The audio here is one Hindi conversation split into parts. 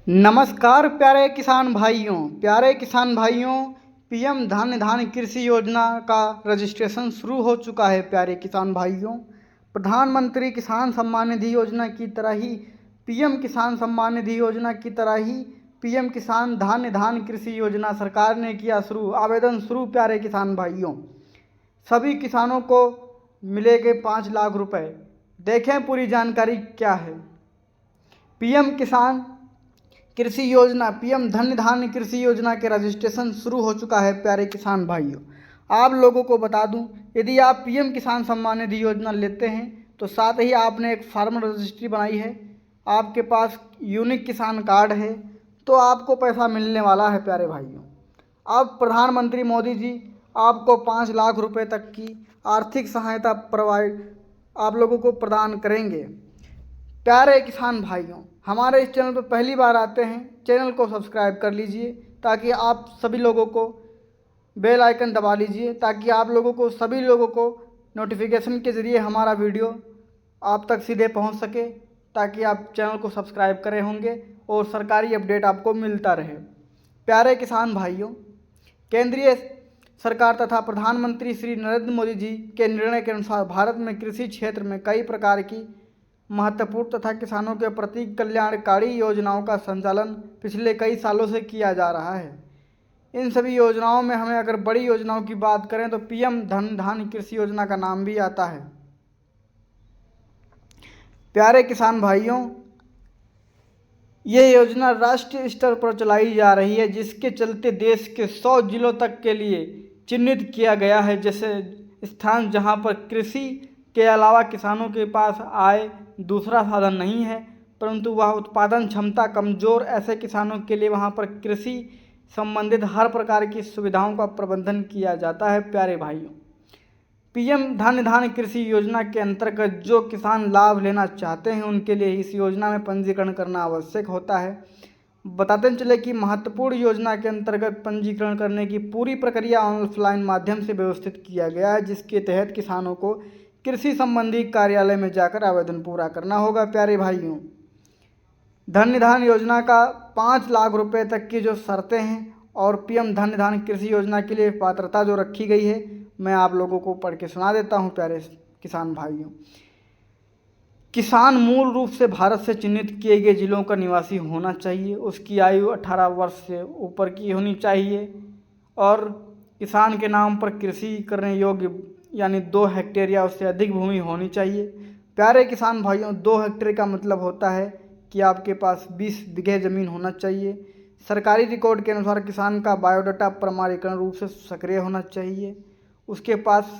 नमस्कार प्यारे किसान भाइयों, पीएम धान्य कृषि योजना का रजिस्ट्रेशन शुरू हो चुका है। प्यारे किसान भाइयों, प्रधानमंत्री किसान सम्मान निधि योजना की तरह ही पीएम किसान सम्मान निधि योजना की तरह ही पीएम किसान धान्य कृषि योजना सरकार ने किया शुरू। आवेदन शुरू। प्यारे किसान भाइयों, सभी किसानों को मिलेंगे 5 लाख रुपए। देखें पूरी जानकारी क्या है। पीएम किसान कृषि योजना, पीएम धान्य कृषि योजना के रजिस्ट्रेशन शुरू हो चुका है। प्यारे किसान भाइयों, आप लोगों को बता दूं, यदि आप पीएम किसान सम्मान निधि योजना लेते हैं तो साथ ही आपने एक फार्मर रजिस्ट्री बनाई है, आपके पास यूनिक किसान कार्ड है, तो आपको पैसा मिलने वाला है। प्यारे भाइयों, अब प्रधानमंत्री मोदी जी आपको 5 लाख रुपए तक की आर्थिक सहायता आप लोगों को प्रदान करेंगे। प्यारे किसान भाइयों, हमारे इस चैनल पर पहली बार आते हैं, चैनल को सब्सक्राइब कर लीजिए ताकि आप सभी लोगों को बेल आइकन दबा लीजिए ताकि आप लोगों को सभी लोगों को नोटिफिकेशन के ज़रिए हमारा वीडियो आप तक सीधे पहुंच सके, ताकि आप चैनल को सब्सक्राइब करे होंगे और सरकारी अपडेट आपको मिलता रहे। प्यारे किसान भाइयों, केंद्रीय सरकार तथा प्रधानमंत्री श्री नरेंद्र मोदी जी के निर्णय के अनुसार भारत में कृषि क्षेत्र में कई प्रकार की महत्वपूर्ण तथा किसानों के प्रति कल्याणकारी योजनाओं का संचालन पिछले कई सालों से किया जा रहा है। इन सभी योजनाओं में हमें अगर बड़ी योजनाओं की बात करें तो पीएम धान्य कृषि योजना का नाम भी आता है। प्यारे किसान भाइयों, यह योजना राष्ट्रीय स्तर पर चलाई जा रही है, जिसके चलते देश के 100 जिलों तक के लिए चिन्हित किया गया है, जैसे स्थान जहां पर कृषि के अलावा किसानों के पास आय दूसरा साधन नहीं है, परंतु वह उत्पादन क्षमता कमज़ोर ऐसे किसानों के लिए वहां पर कृषि संबंधित हर प्रकार की सुविधाओं का प्रबंधन किया जाता है। प्यारे भाइयों, पीएम धान्य कृषि योजना के अंतर्गत जो किसान लाभ लेना चाहते हैं उनके लिए इस योजना में पंजीकरण करना आवश्यक होता है। बताते चले कि महत्वपूर्ण योजना के अंतर्गत पंजीकरण करने की पूरी प्रक्रिया ऑफलाइन माध्यम से व्यवस्थित किया गया है, जिसके तहत किसानों को कृषि संबंधी कार्यालय में जाकर आवेदन पूरा करना होगा। प्यारे भाइयों, धान्य योजना का 5 लाख रुपए तक की जो शर्तें हैं और पीएम धान्य कृषि योजना के लिए पात्रता जो रखी गई है, मैं आप लोगों को पढ़ के सुना देता हूं। प्यारे किसान भाइयों, किसान मूल रूप से भारत से चिन्हित किए गए जिलों का निवासी होना चाहिए, उसकी आयु 18 वर्ष से ऊपर की होनी चाहिए और किसान के नाम पर कृषि करने योग्य यानी 2 हेक्टेयर या उससे अधिक भूमि होनी चाहिए। प्यारे किसान भाइयों, 2 हेक्टेयर का मतलब होता है कि आपके पास 20 बीघे ज़मीन होना चाहिए। सरकारी रिकॉर्ड के अनुसार किसान का बायोडाटा प्रमाणीकरण रूप से सक्रिय होना चाहिए। उसके पास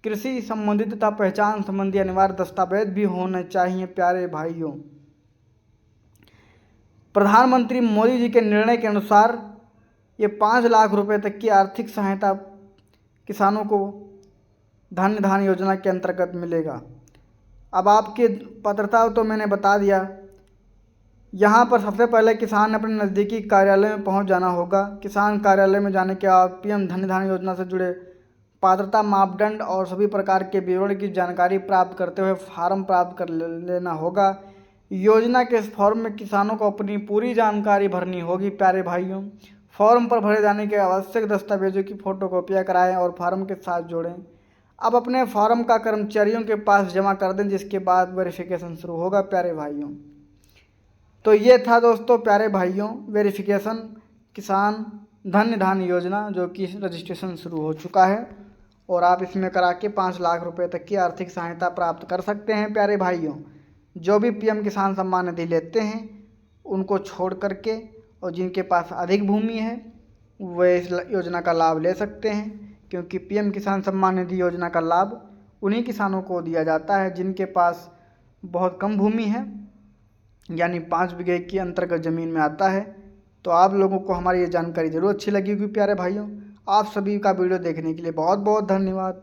कृषि संबंधी तथा पहचान संबंधी अनिवार्य दस्तावेज भी होने चाहिए। प्यारे भाइयों, प्रधानमंत्री मोदी जी के निर्णय के अनुसार ये 5 लाख रुपए तक की आर्थिक सहायता किसानों को धान्य योजना के अंतर्गत मिलेगा। अब आपकी पात्रता तो मैंने बता दिया। यहाँ पर सबसे पहले किसान अपने नज़दीकी कार्यालय में पहुँच जाना होगा। किसान कार्यालय में जाने के बाद पीएम धान्य योजना से जुड़े पात्रता मापदंड और सभी प्रकार के विवरण की जानकारी प्राप्त करते हुए फॉर्म प्राप्त कर लेना होगा। योजना के इस फॉर्म में किसानों को अपनी पूरी जानकारी भरनी होगी। प्यारे भाइयों, फॉर्म पर भरे जाने के आवश्यक दस्तावेजों की फ़ोटोकॉपियाँ कराएं और फॉर्म के साथ जोड़ें। अब अपने फॉर्म का कर्मचारियों के पास जमा कर दें, जिसके बाद वेरिफिकेशन शुरू होगा। प्यारे भाइयों, तो ये था दोस्तों, प्यारे भाइयों, वेरिफिकेशन किसान धान्य योजना जो कि रजिस्ट्रेशन शुरू हो चुका है और आप इसमें करा के 5 लाख रुपए तक की आर्थिक सहायता प्राप्त कर सकते हैं। प्यारे भाइयों, जो भी पीएम किसान सम्मान निधि लेते हैं उनको छोड़ करके और जिनके पास अधिक भूमि है वे इस योजना का लाभ ले सकते हैं, क्योंकि पीएम किसान सम्मान निधि योजना का लाभ उन्हीं किसानों को दिया जाता है जिनके पास बहुत कम भूमि है, यानी 5 बीघे की अंतर्गत ज़मीन में आता है। तो आप लोगों को हमारी ये जानकारी ज़रूर अच्छी लगी होगी। प्यारे भाइयों, आप सभी का वीडियो देखने के लिए बहुत बहुत धन्यवाद।